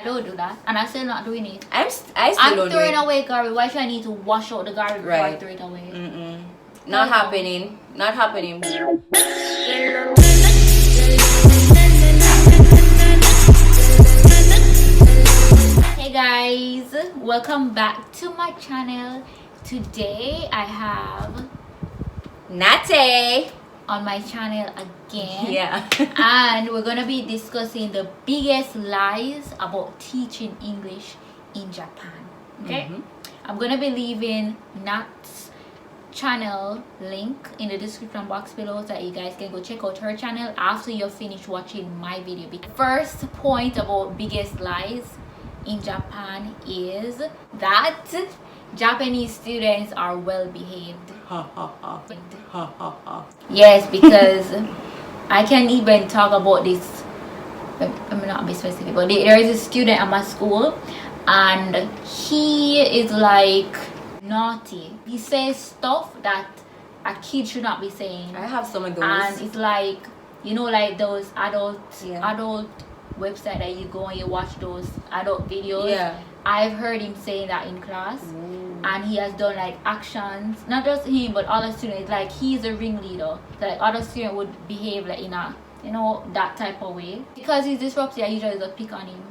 I don't do that, and I'm still not doing it. I still I'm don't do throwing it. away garbage. Why should I need to wash out the garbage before I throw it away? Not happening. Not happening. Hey guys, welcome back to my channel. Today I have Nate on my channel again. Yeah. And we're gonna be discussing the biggest lies about teaching English in Japan. Okay? I'm gonna be leaving Nat's channel link in the description box below so that you guys can go check out her channel after you're finished watching my video. First point about biggest lies in Japan is that Japanese students are well behaved. Yes, because I can't even talk about this. I'm not be specific, but there is a student at my school and he is like naughty. He says stuff that a kid should not be saying. I have some of those. And it's like, you know, like those adult website that you go and you watch those adult videos. Yeah. I've heard him saying that in class. And he has done like actions, not just him but other students. Like he's a ringleader, like other students would behave like in a, you know, that type of way. Because he's disruptive, I usually just pick on him.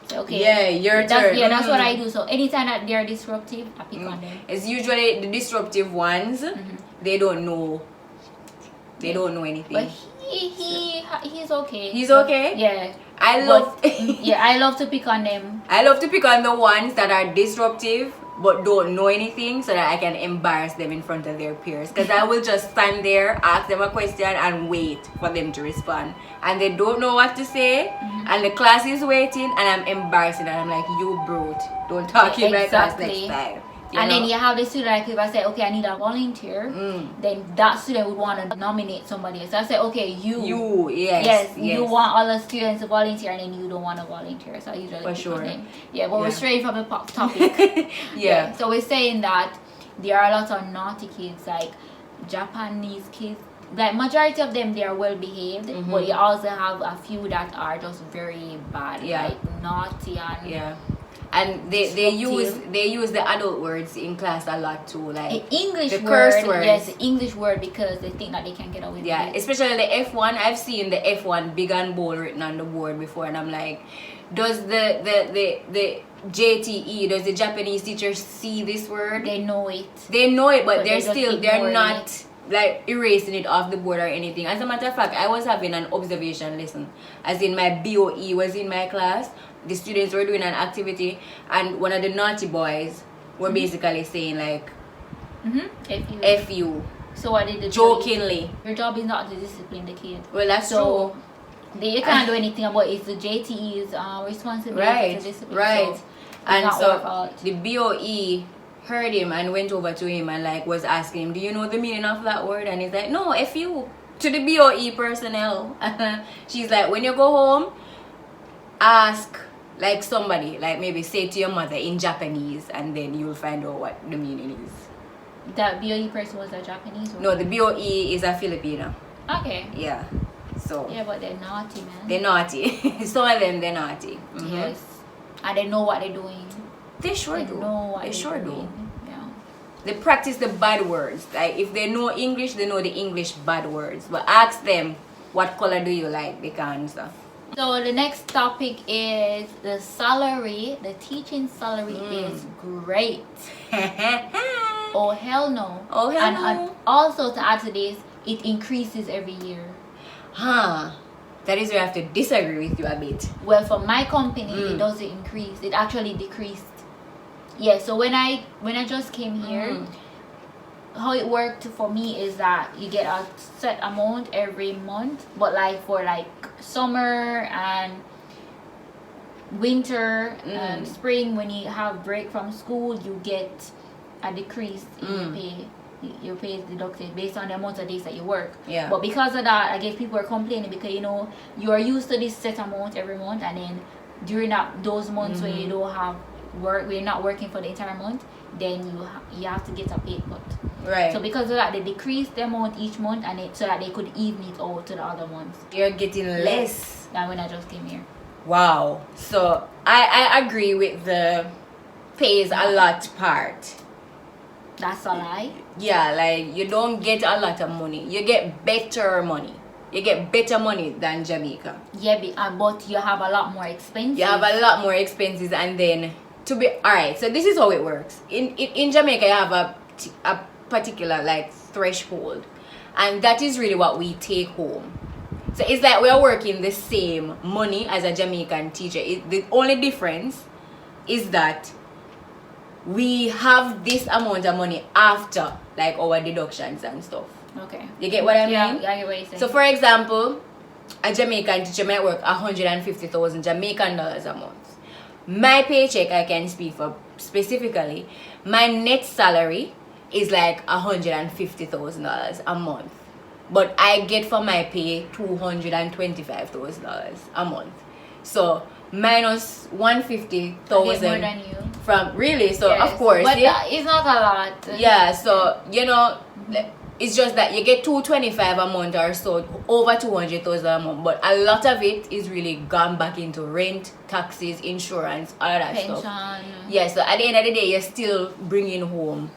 So, okay, yeah, your turn. Yeah, that's what I do. So anytime that they're disruptive, I pick on them. It's usually the disruptive ones. They don't know. They don't know anything. But he's okay. He's okay. Yeah. I love. I love to pick on them. I love to pick on the ones that are disruptive but don't know anything, so that I can embarrass them in front of their peers. Because I will just stand there, ask them a question, and wait for them to respond. And they don't know what to say, and the class is waiting, and I'm embarrassing, and I'm like, you brute, don't talk in my class next time. And then you have the student, like if I say, okay, I need a volunteer, then that student would want to nominate somebody else. So I say, okay, you, yes, you want all the students to volunteer, and then you don't want to volunteer. So I usually for sure. Yeah, but we're straight from the topic. Yeah. So we're saying that there are a lot of naughty kids, like Japanese kids. Like majority of them, they are well behaved, but you also have a few that are just very bad, like naughty and and they use the adult words in class a lot too, like the English the curse words. Yes, the English word, because they think that they can get away with it. Especially the F1. I've seen the F1 big and bold written on the board before, and I'm like, does the JTE, does the Japanese teacher see this word? They know it. They know it, but they're not like erasing it off the board or anything. As a matter of fact, I was having an observation lesson, as in my BOE was in my class. The students were doing an activity, and one of the naughty boys were basically saying like, F you. So what did the jokingly? Your job is not to discipline the kid. Well, that's true. You can't do anything about it. It's the JTE's responsibility to discipline. Right. So and so the BOE heard him and went over to him and like was asking him, do you know the meaning of that word? And he's like, no, F you, to the BOE personnel. She's like, when you go home, ask like somebody, like maybe say to your mother in Japanese, and then you'll find out what the meaning is. That BOE person was a Japanese? No, the BOE is a Filipino. Okay. Yeah. So yeah, but they're naughty, man. They're naughty. Some of them, they're naughty. Yes. And they know what they're doing. They sure do. They sure do. Yeah. They practice the bad words. Like if they know English, they know the English bad words. But ask them, what color do you like? They can answer. So the next topic is the salary. The teaching salary is great. Oh hell no. Oh hell and no. And also to add to this, it increases every year. That is where I have to disagree with you a bit. Well, for my company, it doesn't increase. It actually decreased. Yeah, so when I just came here, how it worked for me is that you get a set amount every month, but like for like summer and winter and spring, when you have break from school, you get a decrease in your pay. Your pay is deducted based on the amount of days that you work. Yeah. But because of that, I guess people are complaining because, you know, you are used to this set amount every month, and then during those months where you don't have work, where you're not working for the entire month, then you have to get a pay cut. Right. So because of that, they decreased the amount each month, and so that they could even it out to the other months. You're getting less than when I just came here. Wow. So I agree with the pays a lot part. That's a lie. Yeah, like you don't get a lot of money. You get better money. You get better money than Jamaica. Yeah, but you have a lot more expenses. You have a lot more expenses, and then to be alright. So this is how it works. In Jamaica, you have a particular like threshold, and that is really what we take home. So it's like we are working the same money as a Jamaican teacher. The only difference is that we have this amount of money after like our deductions and stuff. Okay. You get what I mean? Yeah, I get what you're saying. So for example, a Jamaican teacher might work 150,000 Jamaican dollars a month. My paycheck, I can speak for specifically, my net salary is like $150,000 a month. But I get for my pay $225,000 a month. So minus 150,000 I get more than you. from really. So Yes, of course, but yeah, it's not a lot. yeah. So you know, it's just that you get 225 a month or so, over 200,000 a month. But a lot of it is really gone back into rent, taxes, insurance, all of that Pension. stuff. Yeah. So at the end of the day, you're still bringing home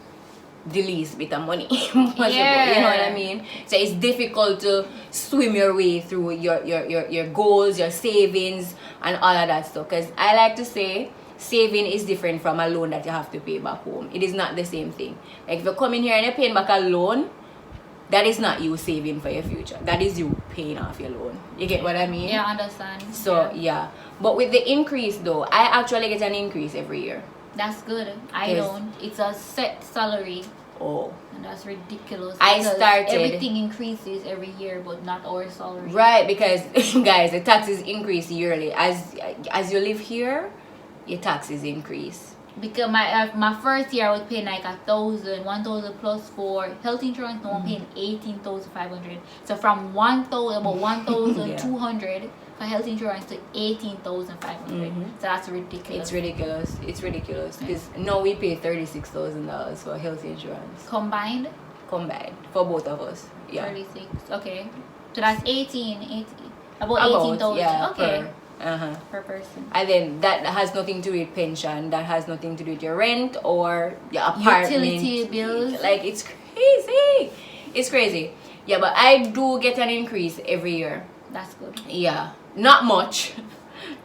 the least bit of money possible. Yeah. You know what I mean? So it's difficult to swim your way through your goals, your savings, and all of that stuff. Because I like to say, saving is different from a loan that you have to pay back home. It is not the same thing. Like if you come in here and you're paying back a loan, that is not you saving for your future. That is you paying off your loan. You get what I mean? Yeah, I understand. So yeah. But with the increase though, I actually get an increase every year. That's good. I Yes. don't. It's a set salary. Oh. And that's ridiculous. I because started- Everything increases every year, but not our salary. Right, because guys, the taxes increase yearly. As you live here, your taxes increase. Because my first year I was paying like 1,000 plus for health insurance. Now I'm paying 18,500. So from 1,000 about 1,200 for health insurance to 18,500. So that's ridiculous. It's ridiculous. It's ridiculous because now we pay $36,000 for health insurance Combined, combined for both of us. Yeah, 36. Okay, so that's 18 about 18,000. yeah, Okay, per per person. And then that has nothing to do with pension. That has nothing to do with your rent or your apartment. Utility bills. Like it's crazy. It's crazy. Yeah, but I do get an increase every year. That's good. Yeah, not much.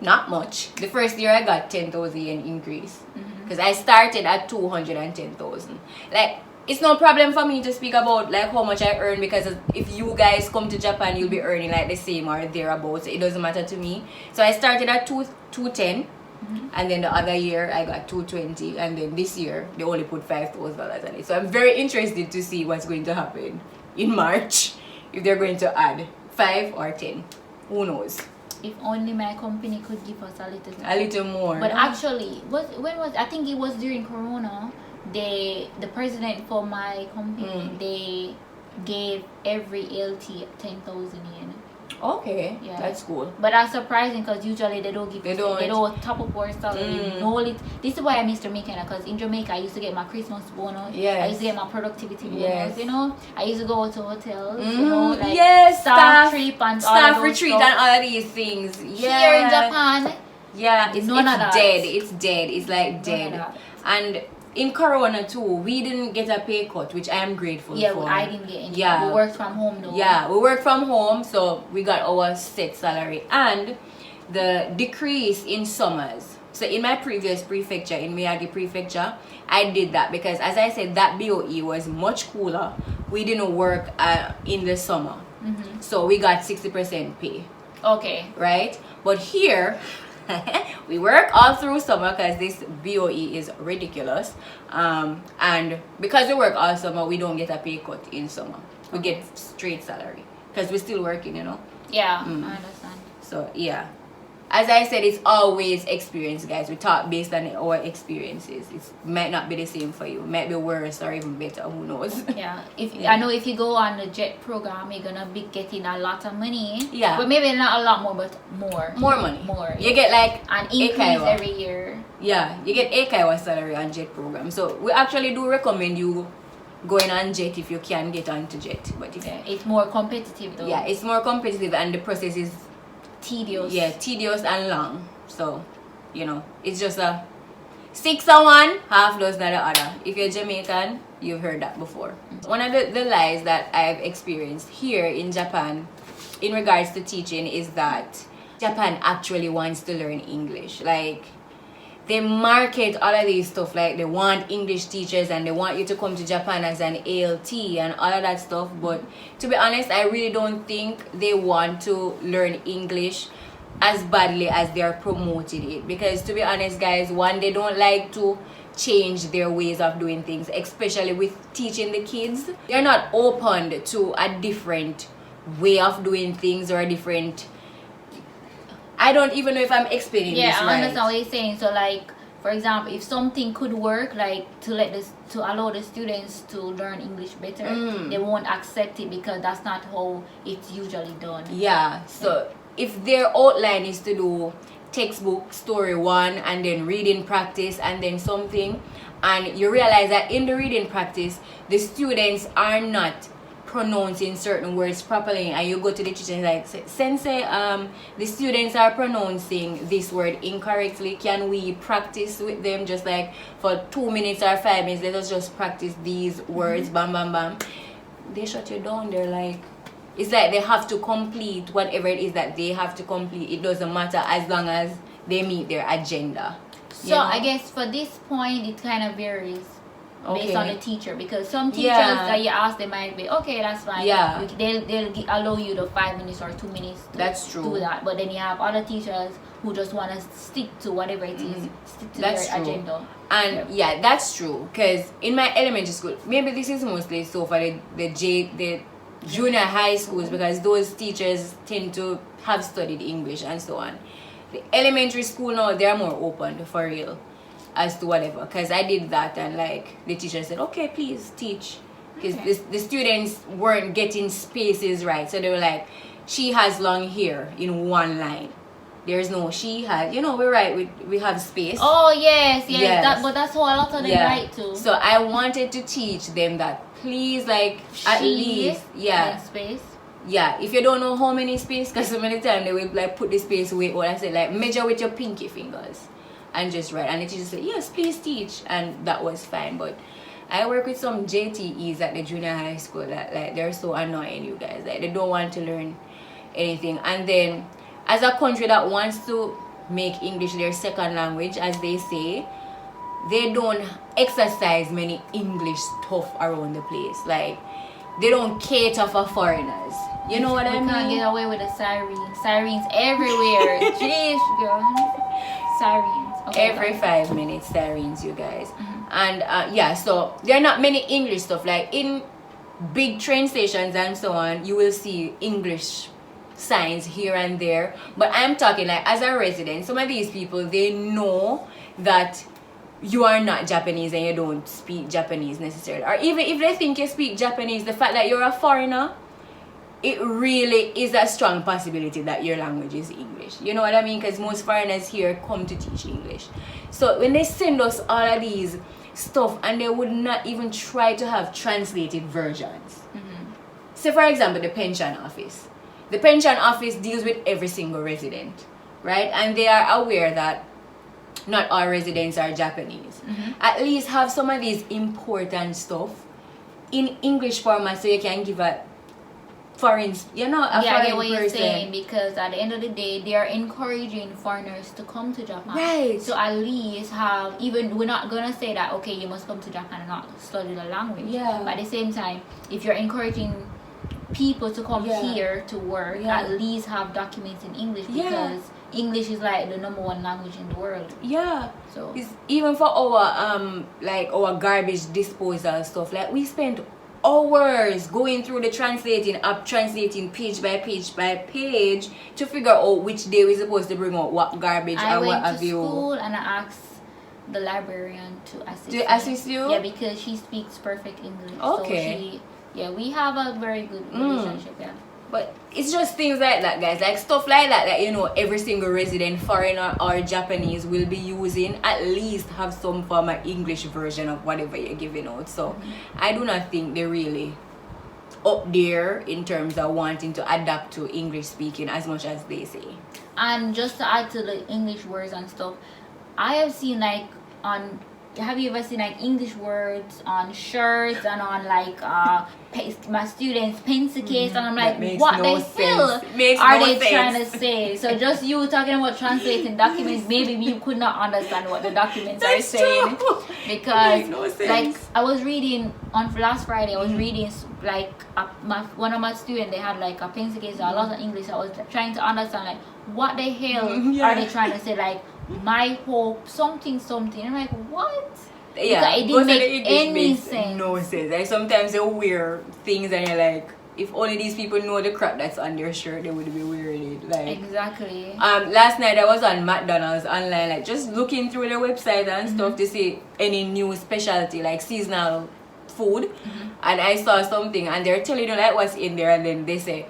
Not much. The first year I got 10,000 increase because I started at 210,000. Like it's no problem for me to speak about like how much I earn because if you guys come to Japan, you'll be earning like the same or thereabouts. It doesn't matter to me. So I started at 210, and then the other year I got 220, and then this year they only put $5,000 on it. So I'm very interested to see what's going to happen in March if they're going to add 5 or 10. Who knows? If only my company could give us a little. A little more. But actually, I think it was during Corona. The president for my company, they gave every LT 10,000 yen. Okay, Yeah. that's cool. But that's surprising because usually they don't give. They They don't. don't top up our salary. No, this is why I miss Jamaica because in Jamaica I used to get my Christmas bonus. Yes. I used to get my productivity bonus. Yes. You know, I used to go to hotels. You know, like yes, staff trip and all of staff those retreat stuff. and all of these things. Yeah. Here in Japan, Yeah, it's None of that. dead. It's dead. It's like None dead. of that. And in Corona too, we didn't get a pay cut, which I am grateful yeah, for. I didn't get any. Yeah. We worked from home though. Yeah, we work from home, so we got our set salary. And the decrease in summers. So in my previous prefecture, in Miyagi Prefecture, I did that because, as I said, that BOE was much cooler. We didn't work in the summer, so we got 60% pay, Okay. right? But here, we work all through summer because this BOE is ridiculous. And because we work all summer, we don't get a pay cut in summer. We get straight salary because we're still working, you know. Yeah, I understand. So yeah, as I said, it's always experience, guys. We talk based on our experiences. It might not be the same for you. It might be worse or even better. Who knows? Yeah, Yeah. I know if you go on the JET program, you're gonna be getting a lot of money. Yeah. But maybe not a lot more, but more. More money. More. You get like an increase Eikaiwa. every year. Yeah, you get Eikaiwa salary on JET program. So we actually do recommend you going on JET if you can get onto JET. But if Yeah, it's more competitive though. yeah, it's more competitive and the process is tedious. Yeah, tedious and long. So, you know, it's just a 6 of one, half dozen of the other. If you're Jamaican, you've heard that before. One of the lies that I've experienced here in Japan in regards to teaching is that Japan actually wants to learn English. Like, they market all of these stuff, like they want English teachers and they want you to come to Japan as an ALT and all of that stuff. But to be honest, I really don't think they want to learn English as badly as they are promoting it. Because to be honest, guys, one, they don't like to change their ways of doing things, especially with teaching the kids. They're not open to a different way of doing things or a different, I don't even know if I'm explaining this right. I understand what you're saying. So like, for example, if something could work, like to allow the students to learn English better, they won't accept it because that's not how it's usually done. Yeah, so if their outline is to do textbook story 1 and then reading practice and then something, and you realize that in the reading practice the students are not pronouncing certain words properly, and you go to the teacher and like, Sensei, the students are pronouncing this word incorrectly, can we practice with them just like for 2 minutes or 5 minutes, let us just practice these words, bam bam bam. They shut you down. They're like, it's like they have to complete whatever it is that they have to complete. It doesn't matter as long as they meet their agenda. So I guess for this point it kind of varies based on the teacher, because some teachers that you ask, they might be okay, that's fine. Yeah. They'll allow you the 5 minutes or 2 minutes to That's true. do that. But then you have other teachers who just want to stick to whatever it is, stick to That's their true. agenda. And yeah, that's true. Because in my elementary school, maybe this is mostly so for the junior high schools, because those teachers tend to have studied English and so on. The elementary school now, they're more open for real as to whatever, because I did that and like the teacher said, okay, please teach, because the students weren't getting spaces right, so they were like, she has long hair in one line, there's no she has, you know, we're right, we have space. Oh yes. But that's how a lot of them write too. So I wanted to teach them that please, like, at least space. Yeah, if you don't know how many space, because so many times they will like put the space away, or I said like measure with your pinky fingers and just write, and the teacher said yes, please teach, and that was fine. But I work with some JTEs at the junior high school that like they're so annoying, you guys, like they don't want to learn anything. And then as a country that wants to make English their second language, as they say, they don't exercise many English stuff around the place. Like they don't cater for foreigners. You know what I mean? We can't get away with the sirens. Sirens everywhere. Jeez, girl. Sirens. Okay, every 5 minutes, sirens, you guys. And so there are not many English stuff. Like in big train stations and so on, you will see English signs here and there. But I'm talking like as a resident, some of these people, they know that you are not Japanese and you don't speak Japanese necessarily. Or even if they think you speak Japanese, the fact that you're a foreigner, it really is a strong possibility that your language is English. You know what I mean? Because most foreigners here come to teach English. So when they send us all of these stuff and they would not even try to have translated versions. So for example, the pension office. The pension office deals with every single resident, right? And they are aware that not all residents are Japanese. At least have some of these important stuff in English format so you can give a foreign, you know, a I get foreign what person. you're saying, because at the end of the day, they are encouraging foreigners to come to Japan. Right. So at least have, even, we're not gonna say that, okay, you must come to Japan and not study the language. Yeah. But at the same time, if you're encouraging people to come here to work, at least have documents in English, because English is like the #1 language in the world. Yeah. So it's even for our like our garbage disposal stuff, like we spend hours going through the translating app, translating page by page to figure out which day we're supposed to bring out what garbage or what have you. I went to school and I asked the librarian to assist me. assist you? Yeah, because she speaks perfect English. Okay. So we have a very good relationship. Yeah. But it's just things like that, guys, like stuff like that, you know, every single resident, foreigner or Japanese, will be using. At least have some form of English version of whatever you're giving out. So I do not think they're really up there in terms of wanting to adapt to English speaking as much as they say. And just to add to the English words and stuff, I have seen like have you ever seen like English words on shirts and on like my students' pencil case, and I'm like, what the hell are they trying to say? So just you talking about translating documents, maybe you could not understand what the documents are saying, because like I was reading on last Friday, I was reading like one of my students, they had like a pencil case, a lot of English. I was trying to understand like what the hell are they trying to say, like my hope something. I'm like, what? Yeah, it didn't make any sense. No sense. Like sometimes they wear things and you're like, if only these people know the crap that's on their shirt, they would be wearing it. Like exactly. Last night I was on McDonald's online, like just looking through their website and stuff to see any new specialty, like seasonal food, and I saw something and they're telling you like what's in there, and then they say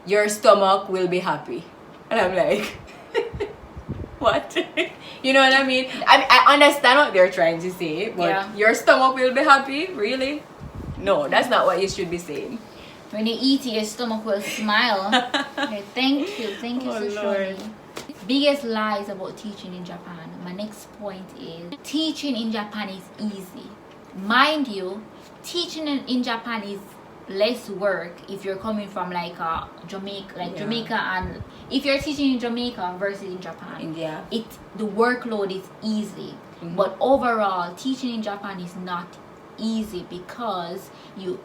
your stomach will be happy, and I'm like, what? You know what I mean? I understand what they're trying to say, but your stomach will be happy? Really? No, that's not what you should be saying. When you eat it, your stomach will smile. Okay, thank you so Lord. Biggest lies about teaching in Japan. My next point is teaching in Japan is easy. Mind you, teaching in Japan is less work if you're coming from like Jamaica, Jamaica, and if you're teaching in Jamaica versus in Japan, India, the workload is easy. But overall, teaching in Japan is not easy, because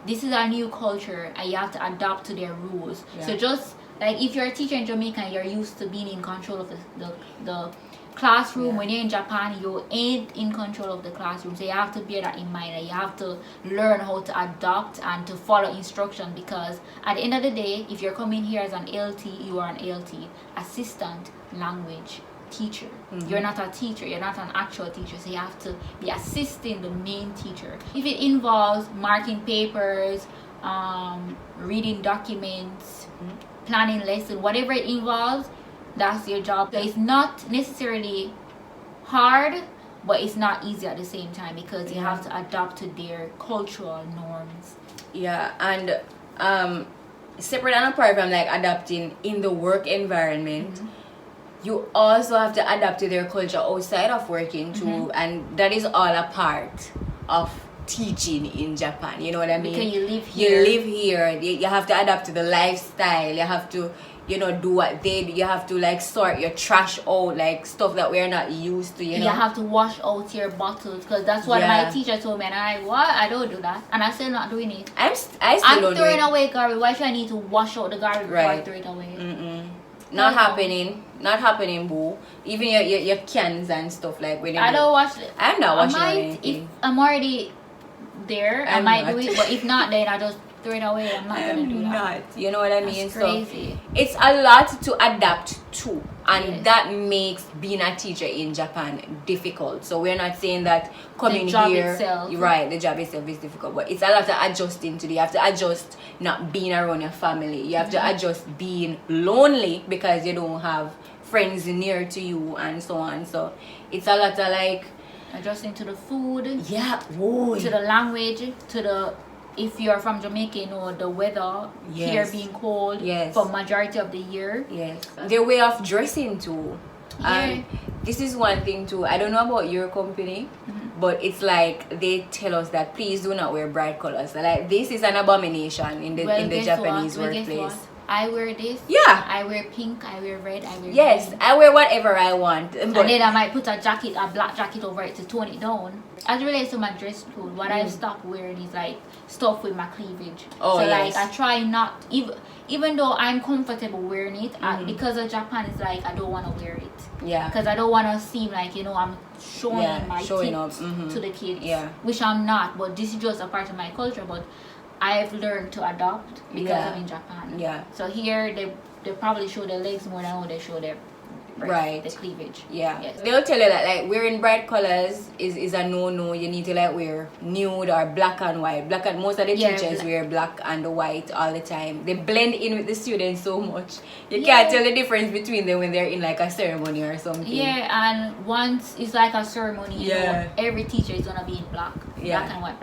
this is a new culture and you have to adapt to their rules. So just like if you're a teacher in Jamaica, you're used to being in control of the classroom. When you're in Japan, you ain't in control of the classroom, so you have to bear that in mind, and you have to learn how to adapt and to follow instruction, because at the end of the day, if you're coming here as an LT, you are an LT, assistant language teacher. You're not a teacher, you're not an actual teacher, so you have to be assisting the main teacher. If it involves marking papers, reading documents, planning lesson, whatever it involves, that's your job. So it's not necessarily hard, but it's not easy at the same time, because you have to adapt to their cultural norms. Yeah, and separate and apart from like adapting in the work environment, you also have to adapt to their culture outside of working too, and that is all a part of teaching in Japan. You know what I mean? Because you live here. You have to adapt to the lifestyle. You have to, do what they do. You have to like sort your trash out, like stuff that we're not used to. You have to wash out your bottles, because that's what my teacher told me, and I don't do that, and I'm still not doing it. I'm throwing away garbage. Why should I need to wash out the garbage before I throw it away? Not happening, boo. Even your cans and stuff, like when I don't wash it. I'm not washing anything. If I'm already there, I might do it, but if not, then I just throw it away. I'm not gonna do that. You know what I mean? That's crazy. So it's a lot to adapt to, and that makes being a teacher in Japan difficult. So we're not saying that coming the job here, itself. right? The job itself is difficult, but it's a lot of adjusting to. You have to adjust not being around your family. You have to adjust being lonely because you don't have friends near to you, and so on. So it's a lot of like adjusting to the food, to the language, to the, if you're from Jamaica, the weather here being cold for majority of the year. Their way of dressing too. This is one thing too. I don't know about your company, but it's like they tell us that please do not wear bright colors. Like this is an abomination in the Japanese workplace. I wear this. Yeah. I wear pink. I wear red. I wear green. I wear whatever I want. And then I might put a black jacket over it to tone it down. As it relates to my dress code, what I've stopped wearing is like stuff with my cleavage. Like I try not, even though I'm comfortable wearing it, because of Japan, it's like I don't want to wear it. Because I don't want to seem like I'm showing my tits to the kids. Which I'm not, but this is just a part of my culture. But I've learned to adopt because I'm in Japan. So here they probably show their legs more than how they show their the cleavage. They'll tell you that like wearing bright colors is a no. You need to like wear nude or black and white. Most of the teachers wear black and white all the time. They blend in with the students so much. You can't tell the difference between them when they're in like a ceremony or something. And once it's like a ceremony, every teacher is gonna be in black and white.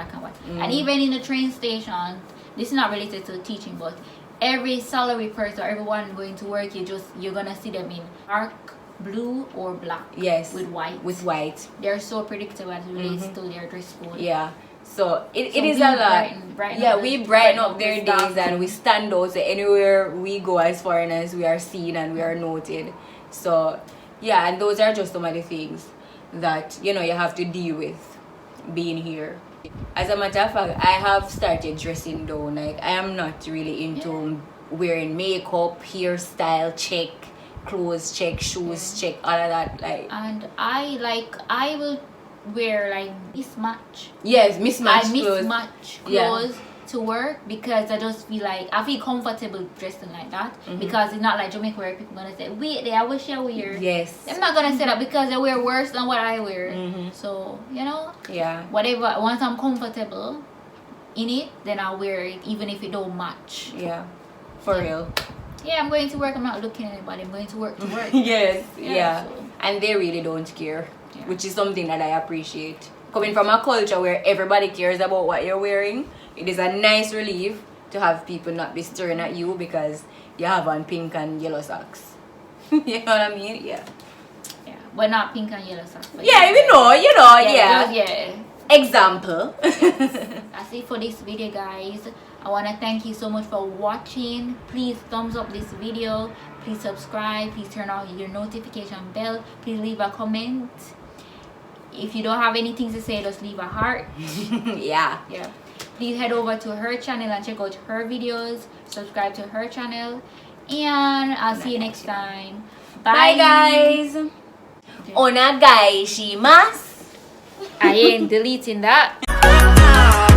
And even in the train station, this is not related to teaching, but every salary person or everyone going to work, you're gonna see them in dark blue or black. Yes. With white. With white. They're so predictable as it relates to their dress code. Yeah. So it is we a lot. we brighten up their this days and we stand out. So anywhere we go as foreigners, we are seen and we are noted. So yeah, and those are just some of the things that you have to deal with being here. As a matter of fact, I have started dressing down. Like I am not really into wearing makeup, hairstyle check, clothes check, shoes check, all of that. Like, and I will wear like mismatch. Yes, mismatch I clothes. mismatch clothes to work because I just feel like I feel comfortable dressing like that because it's not like Jamaica where people gonna say, wait there, I wish I wear. Yes. I'm not gonna say that because they wear worse than what I wear. So Yeah. whatever, once I'm comfortable in it, then I'll wear it even if it don't match. Yeah. For real. Yeah, I'm going to work. I'm not looking at anybody. I'm going to work to work. Yes. Yeah, Yeah. so- And they really don't care, Yeah. which is something that I appreciate. Coming from a culture where everybody cares about what you're wearing, it is a nice relief to have people not be staring at you because you have on pink and yellow socks. You know what I mean? Yeah. Yeah, but not pink and yellow socks. But Yeah, we know, yeah. yeah. Example. That's it for this video, guys. I want to thank you so much for watching. Please thumbs up this video. Please subscribe. Please turn on your notification bell. Please leave a comment. If you don't have anything to say, just leave a heart. Yeah. Yeah. Please head over to her channel and check out her videos. Subscribe to her channel. And I'll see you next time. Bye, guys. Onagai shimasu. I ain't deleting that.